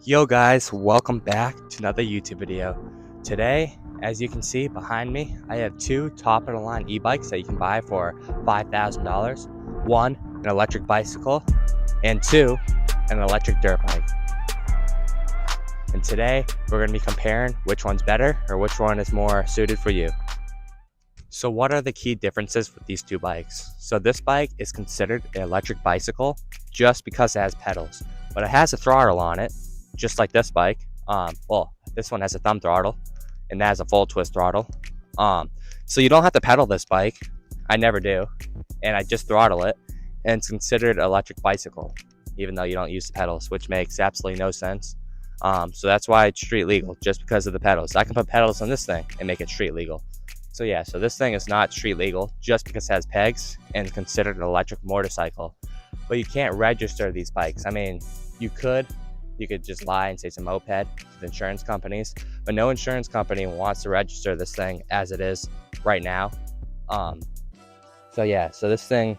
Yo guys, welcome back to another YouTube video. Today, as you can see behind me, I have two top of the line e-bikes that you can buy for $5,000. One, an electric bicycle, and two, an electric dirt bike. And today, we're going to be comparing which one's better or which one is more suited for you. So what are the key differences with these two bikes? So this bike is considered an electric bicycle just because it has pedals, but it has a throttle on it, just like this bike. Well, this one has a thumb throttle and that has a full twist throttle. So you don't have to pedal this bike. I never do, and I just throttle it, and it's considered an electric bicycle, even though you don't use the pedals, which makes absolutely no sense. So that's why it's street legal, just because of the pedals. I can put pedals on this thing and make it street legal. So yeah, so this thing is not street legal just because it has pegs and considered an electric motorcycle. But you can't register these bikes. I mean, you could just lie and say it's a moped to the insurance companies, but no insurance company wants to register this thing as it is right now. So yeah, so this thing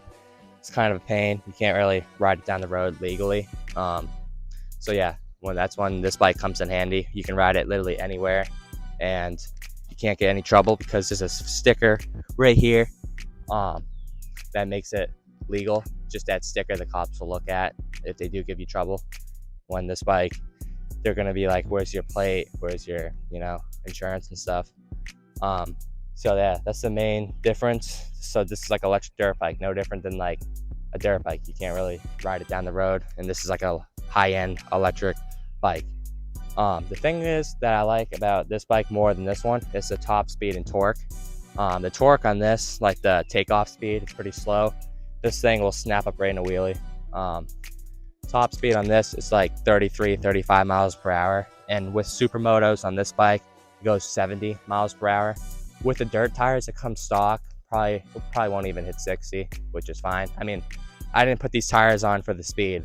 is kind of a pain. You can't really ride it down the road legally. So yeah, that's when this bike comes in handy. You can ride it literally anywhere, and you can't get any trouble because there's a sticker right here that makes it legal. Just that sticker the cops will look at if they do give you trouble. When this bike, they're gonna be like, where's your plate, where's your insurance and stuff. So yeah, that's the main difference. So this is like electric dirt bike, no different than like a dirt bike. You can't really ride it down the road, and this is like a high-end electric bike. The thing is that I like about this bike more than this one is the top speed and torque. The torque on this, like the takeoff speed, is pretty slow. This thing will snap up right in a wheelie. Top speed on this is like 33, 35 miles per hour. And with supermotos on this bike, it goes 70 miles per hour. With the dirt tires that come stock, probably won't even hit 60, which is fine. I mean, I didn't put these tires on for the speed.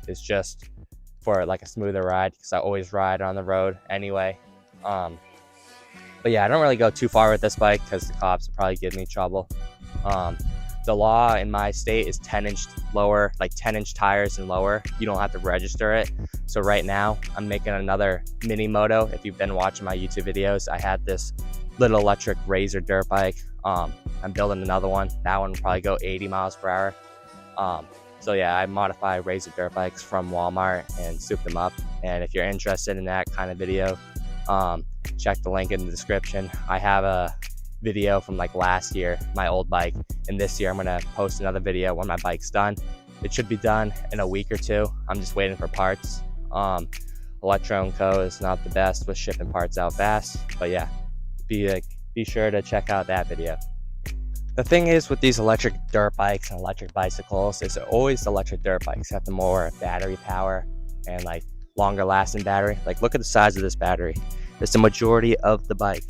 It's just for like a smoother ride because I always ride on the road anyway. But yeah, I don't really go too far with this bike because the cops will probably give me trouble. The law in my state is 10-inch lower, like 10-inch tires and lower. You don't have to register it. So right now I'm making another mini moto. If you've been watching my YouTube videos, I had this little electric Razor dirt bike. I'm building another one. That one will probably go 80 miles per hour. So yeah, I modify Razor dirt bikes from Walmart and soup them up. And if you're interested in that kind of video, check the link in the description. I have a video from like last year, my old bike, and this year I'm gonna post another video when my bike's done. It should be done in a week or two. I'm just waiting for parts. Electro & Co is not the best with shipping parts out fast, but yeah, be sure to check out that video. The thing is with these electric dirt bikes and electric bicycles is always electric dirt bikes have the more battery power and like longer lasting battery. Like look at the size of this battery. It's the majority of the bike.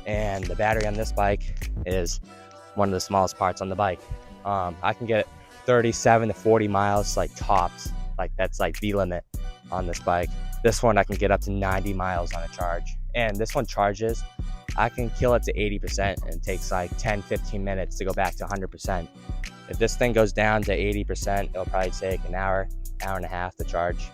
And the battery on this bike is one of the smallest parts on the bike. I can get 37 to 40 miles like tops. Like that's like the limit on this bike. This one I can get up to 90 miles on a charge. And this one charges, I can kill it to 80% and it takes like 10-15 minutes to go back to 100%. If this thing goes down to 80%, it'll probably take an hour and a half to charge.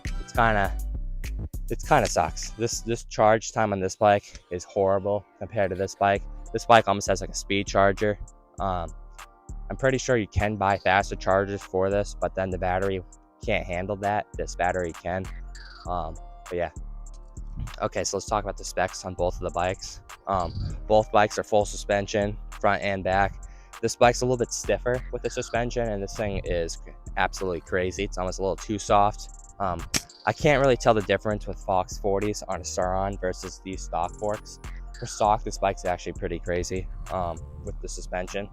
It kind of sucks. This charge time on this bike is horrible compared to this bike. This bike almost has like a speed charger. I'm pretty sure you can buy faster chargers for this, but then the battery can't handle that. This battery can. But yeah. Okay, so let's talk about the specs on both of the bikes. Both bikes are full suspension, front and back. This bike's a little bit stiffer with the suspension, and this thing is absolutely crazy. It's almost a little too soft. I can't really tell the difference with Fox 40s on a Sauron versus these stock forks. For stock, this bike's actually pretty crazy with the suspension.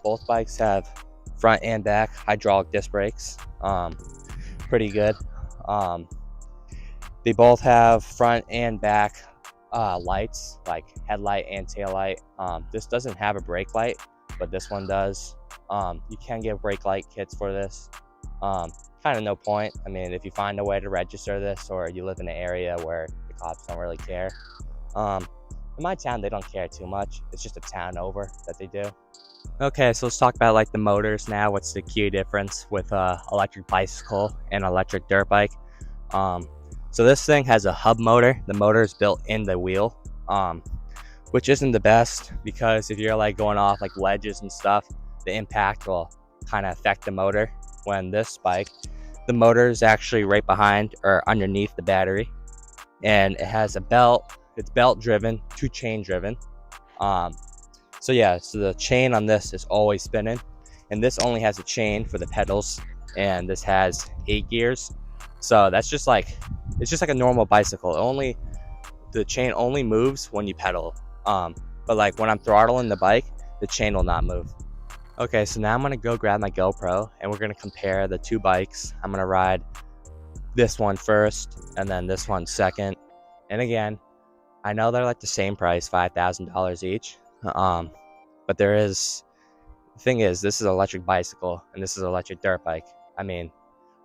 Both bikes have front and back hydraulic disc brakes. Pretty good. They both have front and back lights, like headlight and tail light. This doesn't have a brake light, but this one does. You can get brake light kits for this. Kind of no point. I mean, if you find a way to register this or you live in an area where the cops don't really care. In my town, they don't care too much. It's just a town over that they do. Okay, so let's talk about like the motors now. What's the key difference with electric bicycle and electric dirt bike? So this thing has a hub motor. The motor is built in the wheel, which isn't the best, because if you're like going off like ledges and stuff, the impact will kind of affect the motor. When this bike, the motor is actually right behind or underneath the battery, and it has a belt. It's belt driven to chain driven. So yeah, so the chain on this is always spinning, and this only has a chain for the pedals, and this has 8 gears. So that's just like, it's just like a normal bicycle. The chain only moves when you pedal. But like when I'm throttling the bike, the chain will not move. Okay, so now I'm gonna go grab my GoPro and we're gonna compare the two bikes. I'm gonna ride this one first and then this one second. And again, I know they're like the same price, $5,000 each. But the thing is, this is an electric bicycle and this is an electric dirt bike. I mean,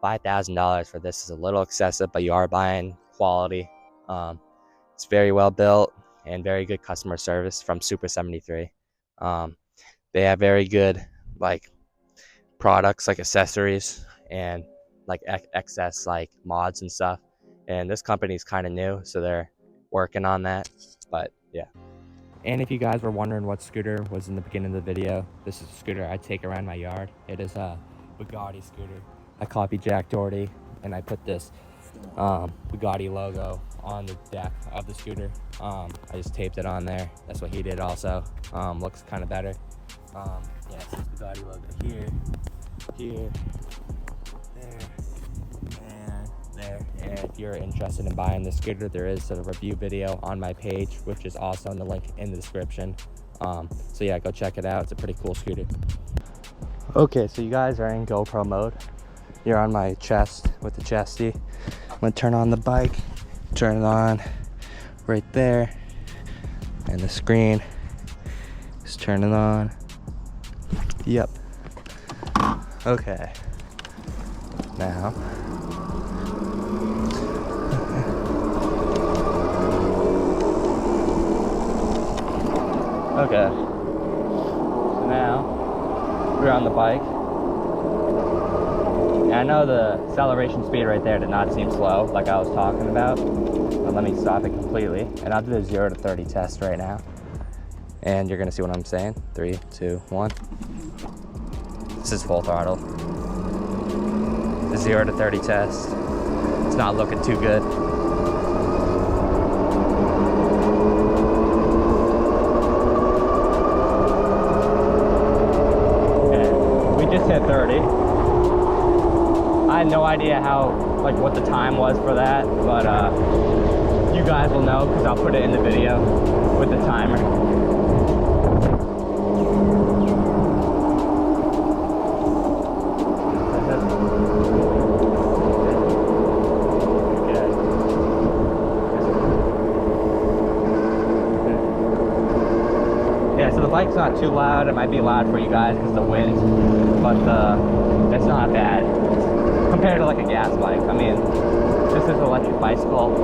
$5,000 for this is a little excessive, but you are buying quality. It's very well built and very good customer service from Super 73. They have very good like products, like accessories and like excess like mods and stuff. And this company is kind of new, so they're working on that. But yeah. And if you guys were wondering what scooter was in the beginning of the video, this is a scooter I take around my yard. It is a Bugatti scooter. I copied Jack Doherty and I put this Bugatti logo on the deck of the scooter. I just taped it on there. That's what he did also. Looks kind of better. Yeah, it says Bugatti logo here, there, and there. And if you're interested in buying this scooter, there is a review video on my page, which is also in the link in the description. So yeah, go check it out. It's a pretty cool scooter. Okay, so you guys are in GoPro mode. You're on my chest with the chesty. I'm gonna turn on the bike, turn it on right there, and the screen is turning on. Yep. Okay. Now. Okay. So now we're on the bike. And I know the acceleration speed right there did not seem slow like I was talking about. But let me stop it completely. And I'll do the 0 to 30 test right now. And you're gonna see what I'm saying. 3, 2, 1. This is full throttle. The 0 to 30 test. It's not looking too good. Okay, we just hit 30. I had no idea what the time was for that, but you guys will know because I'll put it in the video with the timer. So the bike's not too loud. It might be loud for you guys because of the wind, but it's not bad compared to like a gas bike. I mean, this is an electric bicycle.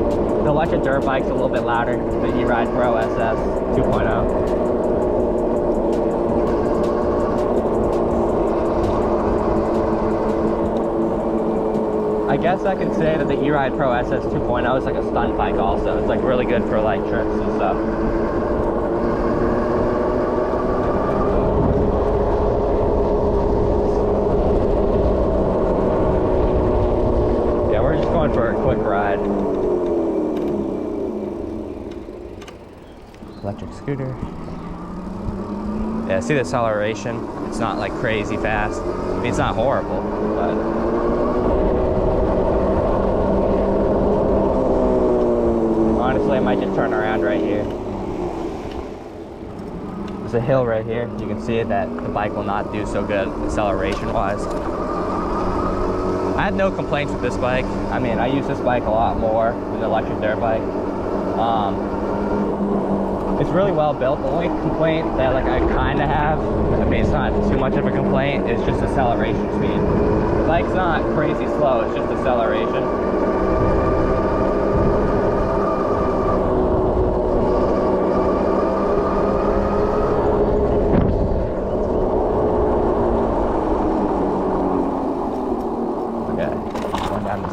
The electric dirt bike's a little bit louder. The Eride Pro SS 2.0. I guess I can say that the Eride Pro SS 2.0 is like a stunt bike also. It's like really good for like trips and stuff. Going for a quick ride. Electric scooter. Yeah, see the acceleration? It's not like crazy fast. I mean, it's not horrible, but honestly, I might just turn around right here. There's a hill right here. You can see it that the bike will not do so good acceleration-wise. I had no complaints with this bike. I mean, I use this bike a lot more than the electric dirt bike. It's really well built. The only complaint that like I kind of have, I mean, it's not too much of a complaint, is just acceleration speed. The bike's not crazy slow, it's just acceleration.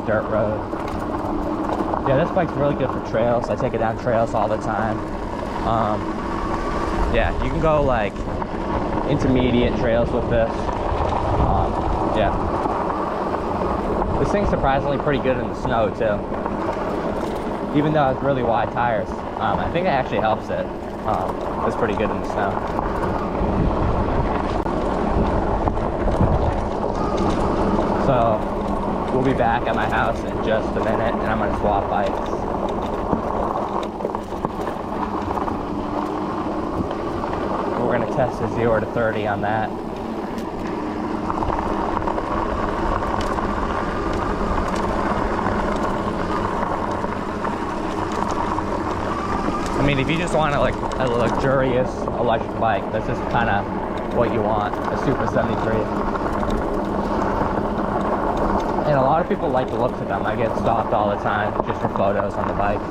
Dirt road. Yeah, this bike's really good for trails. I take it down trails all the time. Yeah, you can go like intermediate trails with this. Yeah. This thing's surprisingly pretty good in the snow too. Even though it's really wide tires. I think it actually helps it. It's pretty good in the snow. So we'll be back at my house in just a minute and I'm gonna swap bikes. We're gonna test a 0 to 30 on that. I mean, if you just want a luxurious electric bike, this is kind of what you want, a Super 73. And a lot of people like the looks of them. I get stopped all the time just for photos on the bike.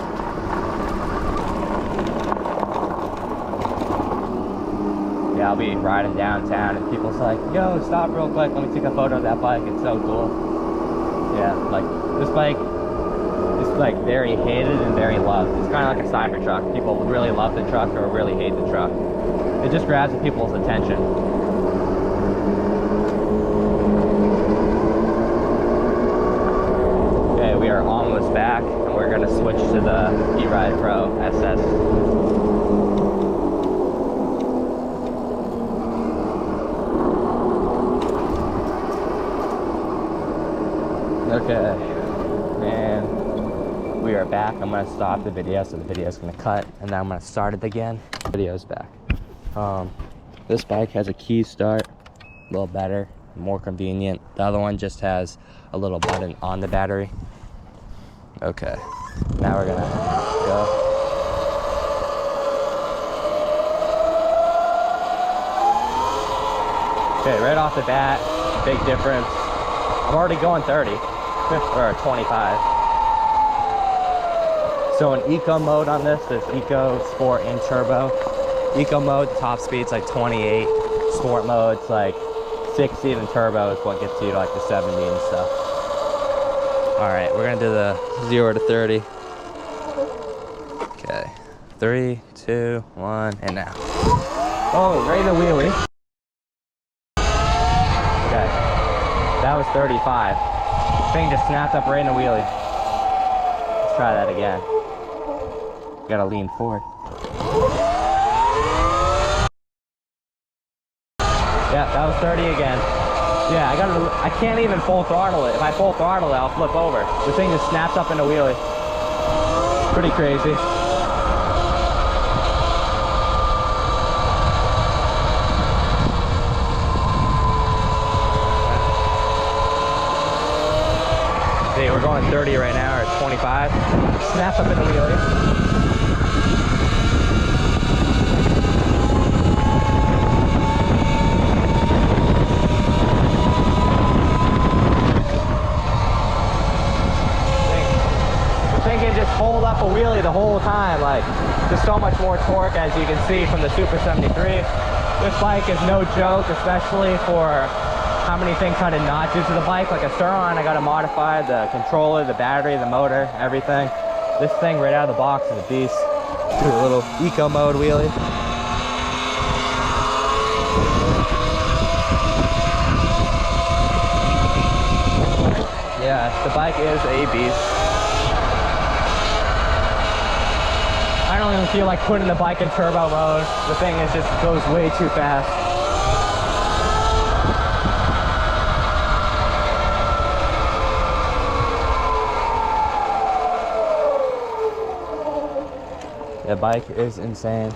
Yeah, I'll be riding downtown and people's like, yo, stop real quick, let me take a photo of that bike, it's so cool. Yeah, like, this bike is like very hated and very loved. It's kind of like a Cybertruck. People really love the truck or really hate the truck. It just grabs people's attention. Okay, we are almost back and we're gonna switch to the Eride Pro SS. Okay, and we are back. I'm gonna stop the video, so the video is gonna cut, and then I'm gonna start it again. The video's back. This bike has a key start, a little better, more convenient. The other one just has a little button on the battery. Okay, now we're gonna go. Okay, right off the bat, big difference. I'm already going 30. Or 25. So in eco mode on this, there's eco, sport, and turbo. Eco mode, the top speed's like 28. Sport mode's like 60, and turbo is what gets you to like the 70 and stuff. All right, we're gonna do the 0 to 30. Okay, 3, 2, 1, and now. Oh, right in the wheelie. Okay, that was 35. Thing just snapped up right in the wheelie. Let's try that again. Gotta lean forward. Yeah, that was 30 again. Yeah, I can't even full throttle it. If I full throttle it, I'll flip over. The thing just snaps up in the wheelie. Pretty crazy. See, we're going 30 right now, or 25. Snaps up in the wheelie. The thing can just hold up a wheelie the whole time. Like, there's so much more torque, as you can see from the Super 73. This bike is no joke, especially for how many things I did not do to the bike. Like a Suron, I got to modify the controller, the battery, the motor, everything. This thing right out of the box is a beast. Do a little eco mode wheelie. Yeah, the bike is a beast. I don't even feel like putting the bike in turbo mode. The thing is just goes way too fast. The bike is insane.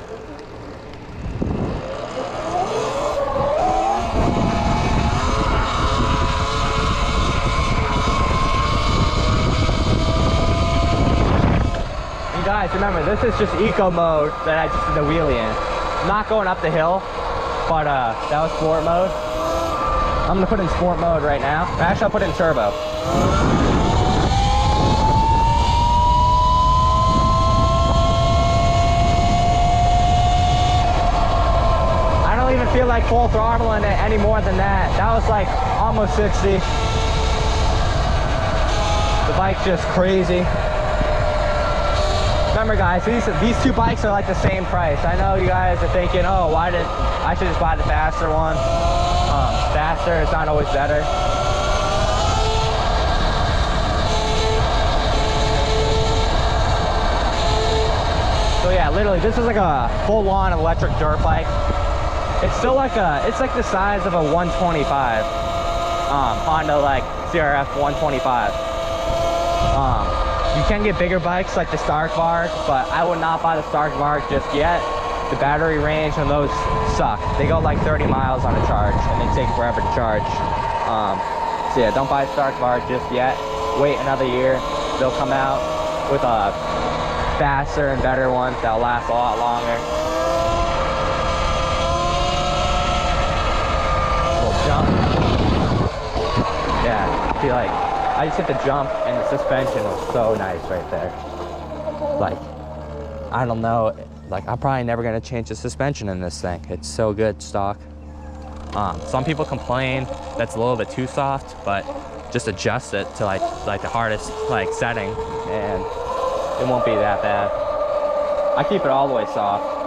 And guys, remember, this is just eco mode that I just did the wheelie in. I'm not going up the hill, but that was sport mode. I'm gonna put in sport mode right now. Actually, I'll put in turbo. Feel like full throttling it any more than that. That was like almost 60. The bike's just crazy. Remember guys, these two bikes are like the same price. I know you guys are thinking, oh, why did I should just buy the faster one. Faster is not always better. So yeah, literally this is like a full-on electric dirt bike. It's still like it's like the size of a 125 Honda like CRF 125. You can get bigger bikes like the Stark Varg, but I would not buy the Stark Varg just yet. The battery range on those suck. They go like 30 miles on a charge and they take forever to charge. So yeah, don't buy a Stark Varg just yet. Wait another year. They'll come out with a faster and better ones that'll last a lot longer. Little jump. Yeah, feel like I just hit the jump and the suspension was so nice right there. Like, I don't know, like I'm probably never gonna change the suspension in this thing. It's so good stock. Some people complain that's a little bit too soft, but just adjust it to like the hardest like setting and it won't be that bad. I keep it all the way soft.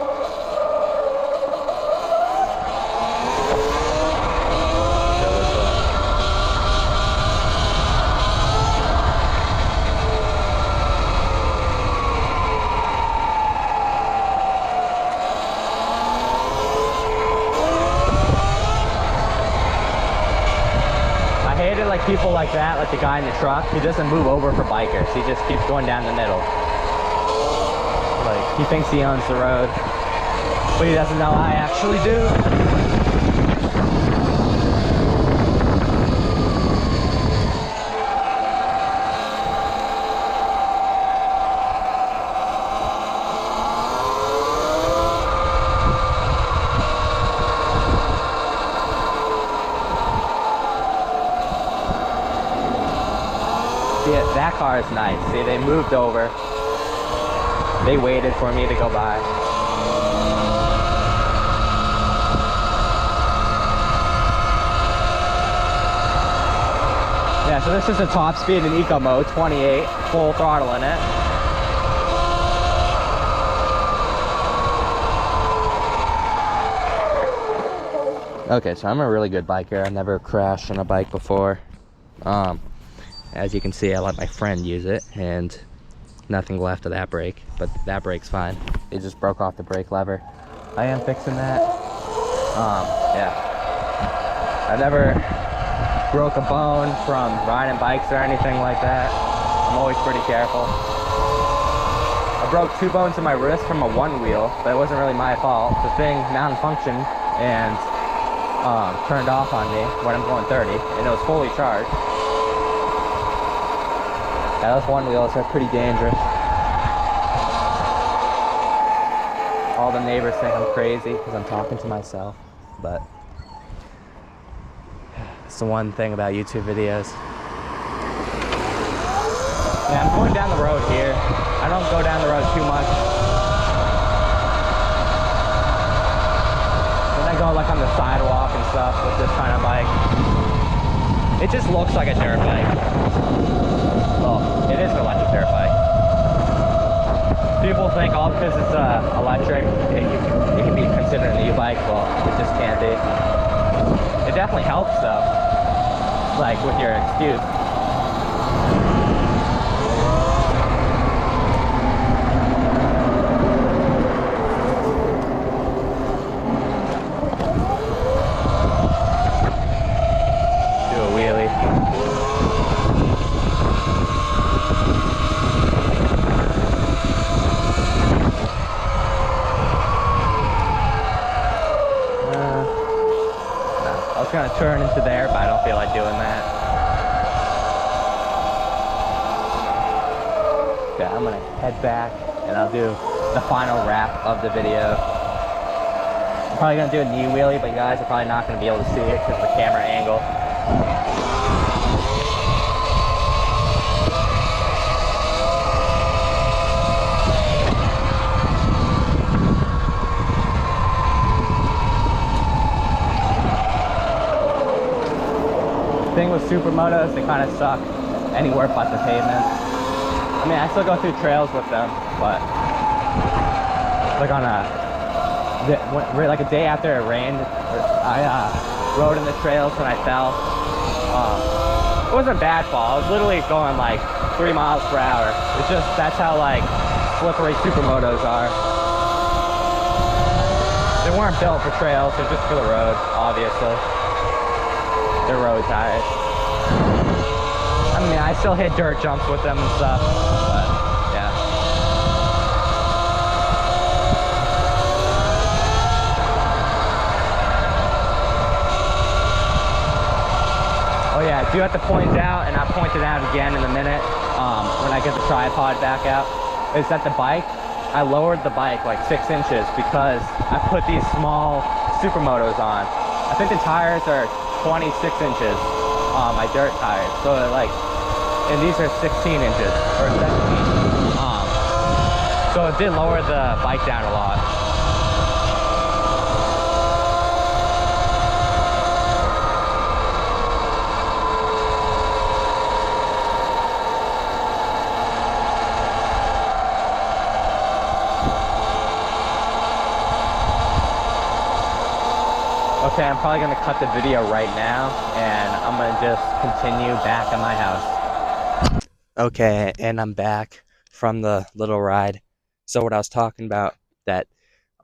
Like people like that, like the guy in the truck, he doesn't move over for bikers. He just keeps going down the middle. Like he thinks he owns the road, but he doesn't know I actually do. Yeah, that car is nice. See, they moved over. They waited for me to go by. Yeah, so this is the top speed in eco mode, 28, full throttle in it. Okay, so I'm a really good biker. I've never crashed on a bike before. As you can see, I let my friend use it and nothing left of that brake, but that brake's fine. It just broke off the brake lever. I am fixing that. Yeah. I never broke a bone from riding bikes or anything like that. I'm always pretty careful. I broke 2 bones in my wrist from a one wheel, but it wasn't really my fault. The thing malfunctioned and turned off on me when I'm going 30, and it was fully charged. Yeah, those one wheels are pretty dangerous. All the neighbors think I'm crazy because I'm talking to myself, but it's the one thing about YouTube videos. Yeah, I'm going down the road here. I don't go down the road too much. Then I go like on the sidewalk and stuff with this kind of bike. It just looks like a dirt bike. Well, it is an electric dirt bike. People think all because it's electric, it can be considered an e-bike. Well, it just can't be. It definitely helps though, like with your excuse. Do a wheelie. I was gonna turn into there, but I don't feel like doing that. Okay, I'm gonna head back and I'll do the final wrap of the video. I'm probably gonna do a knee wheelie, but you guys are probably not gonna be able to see it because of the camera angle. Thing with supermotos, they kind of suck anywhere but the pavement. I mean, I still go through trails with them, but like on like a day after it rained, I rode in the trails and I fell. It wasn't a bad fall. I was literally going like 3 miles per hour. It's just, that's how like slippery supermotos are. They weren't built for trails, they're just for the road, obviously. They're road tires. I mean, I still hit dirt jumps with them and stuff, but yeah. Oh yeah, I do have to point out, and I'll point it out again in a minute, when I get the tripod back out, is that the bike, I lowered the bike like 6 inches because I put these small supermotos on. I think the tires are 26 inches, my dirt tires, so like, and these are 16 inches, or 17. So it did lower the bike down a lot. Okay, I'm probably gonna cut the video right now, and I'm gonna just continue back at my house. Okay, and I'm back from the little ride. So what I was talking about, that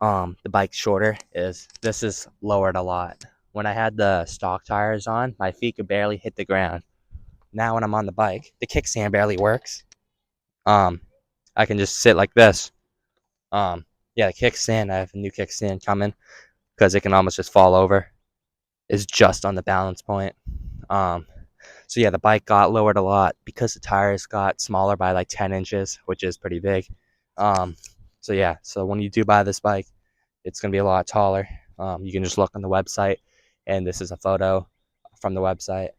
the bike's shorter, is this is lowered a lot. When I had the stock tires on, my feet could barely hit the ground. Now when I'm on the bike, the kickstand barely works. I can just sit like this. Yeah, the kickstand, I have a new kickstand coming because it can almost just fall over. Is just on the balance point. So yeah, the bike got lowered a lot because the tires got smaller by like 10 inches, which is pretty big. So yeah, so when you do buy this bike, it's gonna be a lot taller. You can just look on the website, and this is a photo from the website.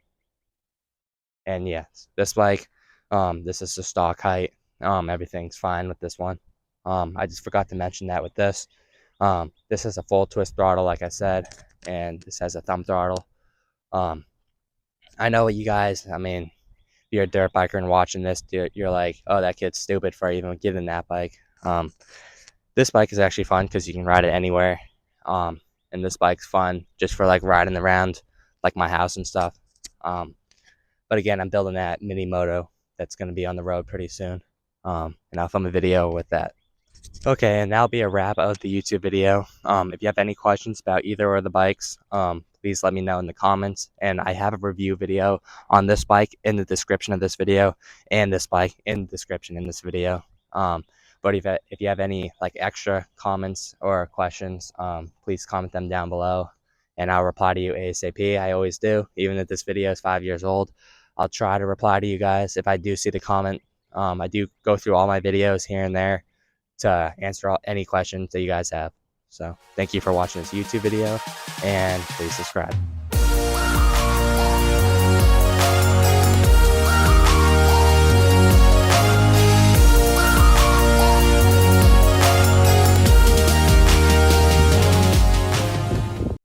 And yeah, this bike, this is the stock height. Everything's fine with this one. I just forgot to mention that with this. This is a full twist throttle, like I said, and this has a thumb throttle. I know what you guys, I mean, if you're a dirt biker and watching this, you're like, oh, that kid's stupid for even giving that bike. This bike is actually fun because you can ride it anywhere. And this bike's fun just for like riding around like my house and stuff. But again, I'm building that mini moto that's going to be on the road pretty soon. And I'll film a video with that. Okay, and that'll be a wrap of the YouTube video. If you have any questions about either of the bikes, please let me know in the comments. And I have a review video on this bike in the description of this video, and this bike in the description in this video. But if you have any like extra comments or questions, please comment them down below, and I'll reply to you ASAP. I always do, even if this video is 5 years old. I'll try to reply to you guys if I do see the comment. I do go through all my videos here and there to answer any questions that you guys have. So thank you for watching this YouTube video, and please subscribe.